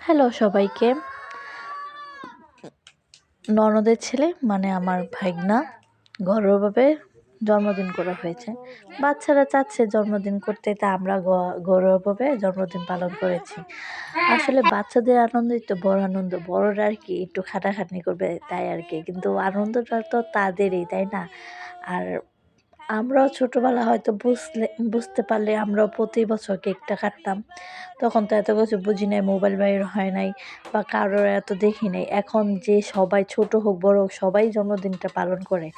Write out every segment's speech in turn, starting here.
Hello সবাইকে। ননদের ছেলে মানে আমার ভাইগনা ঘরোয়াভাবে জন্মদিন করা হয়েছে। বাচ্চারা চাচ্ছে জন্মদিন করতে, তা আমরা ঘরোয়াভাবে জন্মদিন পালন করেছি। আসলে বাচ্চাদের আনন্দই তো বড় আনন্দ। বড়রা আর কি একটু খাটাখাটনি করবে তাই আর কি, কিন্তু আনন্দটা তো তাদেরই, তাই না? আর আমরাও ছোটবেলা হয়তো বুঝতে পারলে আমরাও প্রতি বছর কেকটা কাটতাম। তখন তো এত কিছু বুঝি নাই, মোবাইল বাইর হয় নাই বা কারোর এত দেখি নাই। এখন যে সবাই ছোট হোক বড় হোক সবাই জন্মদিনটা পালন করে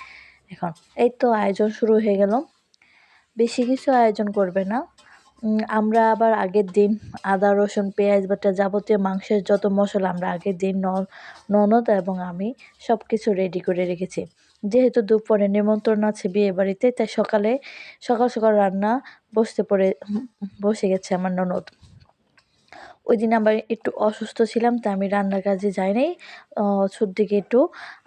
এখন। এই তো আয়োজন শুরু হয়ে গেল। বেশি কিছু আয়োজন করবে না। আমরা আবার আগের দিন আদা রসুন পেঁয়াজ বাটা যাবতীয় মাংসের যত মশলা আমরা আগের দিন ননদ এবং আমি সব কিছু রেডি করে রেখেছি। যেহেতু দুপুরে নিমন্ত্রণ আছে বিয়ে বাড়িতে, তাই সকাল সকাল রান্না বসে গেছে আমার ননদ। ওই দিন আবার একটু অসুস্থ ছিলাম, তাই আমি রান্নার কাজে যাই নাই। ছুটিকে একটু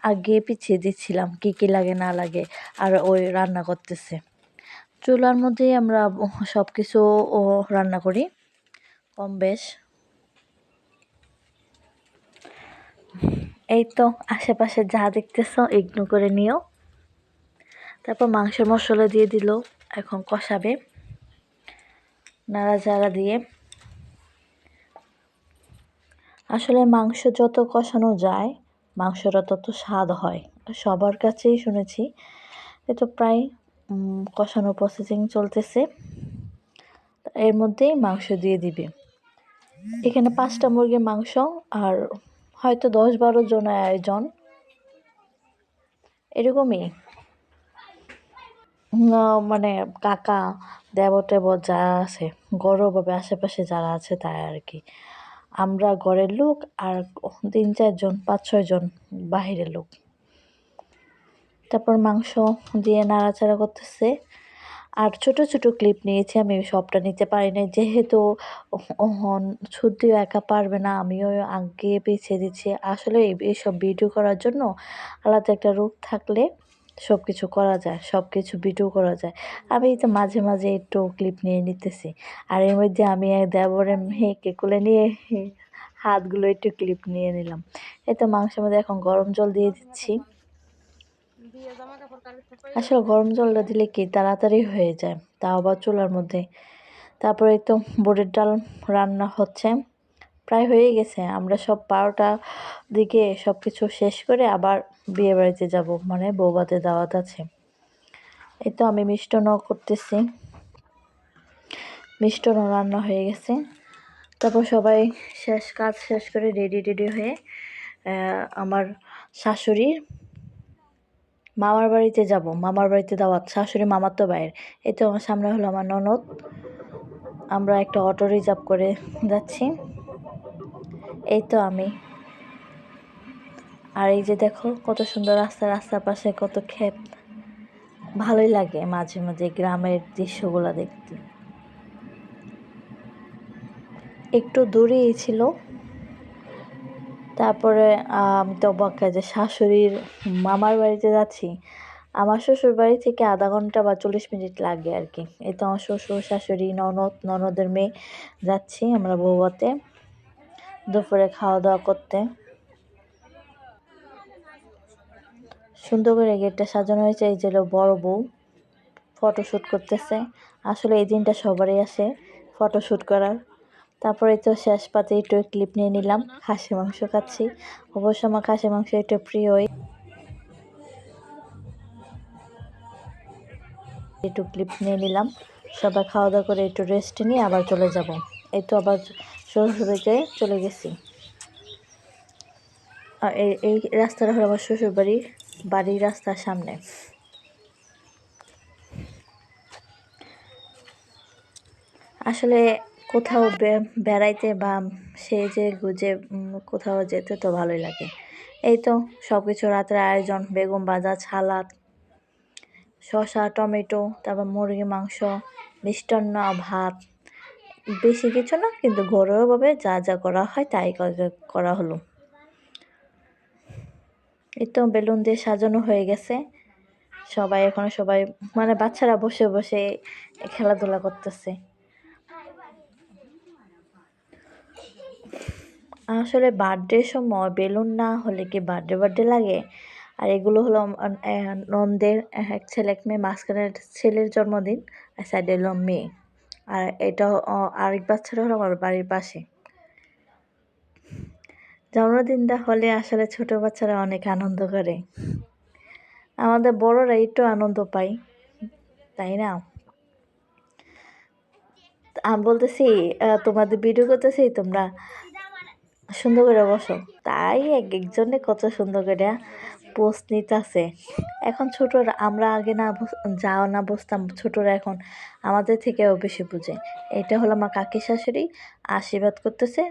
আগে পিছিয়ে দিচ্ছিলাম, কী কী লাগে না লাগে, আর ওই রান্না করতেছে। চুলার মধ্যেই আমরা সব কিছু রান্না করি কম বেশ। এই তো আশেপাশে যা দেখতেছ ইগনোর করে নিও। তারপর মাংসের মশলা দিয়ে দিল, এখন কষাবে নাড়াচাড়া দিয়ে। আসলে মাংস যত কষানো যায় মাংসটা তত স্বাদ হয়, সবার কাছেই শুনেছি। এ তো প্রায় কষানো প্রসেসিং চলতেছে, এর মধ্যেই মাংস দিয়ে দিবে। এখানে 5টা মুরগির মাংস, আর হয়তো 10-12 জনের আয়োজন এরকমই। মানে কাকা দেবর টেবর যারা আছে ঘরোয়াভাবে আশেপাশে যারা আছে তাই আর কি। আমরা ঘরের লোক আর 3-4 জন 5-6 জন বাহিরের লোক। তারপর মাংস দিয়ে নাড়াচাড়া করতেছে। আর ছোট ছোট ক্লিপ নিয়েছি, আমি সবটা নিতে পারি নাই, যেহেতু শুধুও একা পারবে না, আমিও আগে পিছিয়ে দিচ্ছি। আসলে এইসব ভিডিও করার জন্য আলাদা একটা রূপ থাকলে সব কিছু করা যায়, সব কিছু ভিডিও করা যায়। আমি তো মাঝে মাঝে একটু ক্লিপ নিয়ে নিতেছি, আর এর মধ্যে আমি দেবরের মেয়েকে কোলে নিয়ে হাতগুলো একটু ক্লিপ নিয়ে নিলাম। এই তো মাংসের মধ্যে এখন গরম জল দিয়ে দিচ্ছি। আসলে গরম জলটা দিলে কি তাড়াতাড়ি হয়ে যায়, তাও আবার চুলার মধ্যে। তারপরে তো বুটের ডাল রান্না হচ্ছে, প্রায় হয়ে গেছে। আমরা সব 12টা দিকে সব কিছু শেষ করে আবার বিয়ে বাড়িতে যাব, মানে বৌভাতের দাওয়াত আছে। এই তো আমি মিষ্টান্ন করতেছি, মিষ্টান্ন রান্না হয়ে গেছে। তারপর সবাই কাজ শেষ করে রেডি হয়ে আমার শাশুড়ির মামার বাড়িতে যাব, মামার বাড়িতে দাওয়াত, শাশুড়ি মামার তো বাইরে। এই তো আমার সামনে হলো আমার ননদ। আমরা একটা অটো রিজার্ভ করে যাচ্ছি। এই তো আমি, আর এই যে দেখো কত সুন্দর রাস্তার পাশে কত ক্ষেত। ভালোই লাগে মাঝে মাঝে গ্রামের দৃশ্যগুলো দেখতে। একটু দূরেই ছিল। তারপরে আমি তো অবাক যে শাশুড়ির মামার বাড়িতে যাচ্ছি। আমার শ্বশুর বাড়ি থেকে আধা ঘন্টা বা 40 মিনিট লাগে আর কি। এই তো আমার শ্বশুর শাশুড়ি ননদের মেয়ে যাচ্ছি আমরা বৌভাতে দুপুরে খাওয়া দাওয়া করতে। সুন্দর করে গেটটা সাজানো হয়েছে। এই যে বড় বউ ফটোশ্যুট করতেছে। আসলে এই দিনটা সবারই আসে ফটোশ্যুট করার। তারপরে তো শেষ পাতে একটু ক্লিপ নিয়ে নিলাম, খাসি মাংস খাচ্ছি। অবশ্য আমার খাসি মাংস একটু প্রিয়ই। একটু ক্লিপ নিয়ে নিলাম। সবাই খাওয়া দাওয়া করে একটু রেস্ট নিয়ে আবার চলে যাব। এই তো আবার শ্বশুরবাড়িতে চলে গেছি। আর এই রাস্তাটা হলো আমার বাড়ির রাস্তার সামনে। আসলে কোথাও বেড়াইতে বা সেজে গুজে কোথাও যেতে তো ভালোই লাগে। এই তো সব কিছু রাতের আয়োজন, বেগুন ভাজা, সালাদ, শসা, টমেটো, তারপর মুরগি মাংস, মিষ্টান্ন, ভাত। বেশি কিছু না, কিন্তু ঘরোয়াভাবে যা যা করা হয় তাই করা হলো। এই তো বেলুন দিয়ে সাজানো হয়ে গেছে। সবাই মানে বাচ্চারা বসে বসে খেলাধুলা করতেছে। আসলে বার্থডের সময় বেলুন না হলে কি বার্থডে লাগে। আর এগুলো হলো ননদের এক ছেলে এক মেয়ে, মাঝখানে ছেলের জন্মদিন আর সাইডে হলো মেয়ে। আর এটা আরেক বাচ্চাটা হলো আমার বাড়ির পাশে। জন্মদিনটা হলে আসলে ছোট বাচ্চারা অনেক আনন্দ করে, আমাদের বড়রা একটু আনন্দ পাই, তাই না? আমি বলতেছি তোমাদের ভিডিও করতেছি, তোমরা সুন্দর করে বসো। তাই এক একজনে কত সুন্দর করে পোস্ট নিতেছে। এখন ছোটরা, আমরা আগে যাও না বসতাম, ছোটরা এখন আমাদের থেকেও বেশি বুঝে। এটা হলো আমার কাকি শাশুড়ি, আশীর্বাদ করতেছে।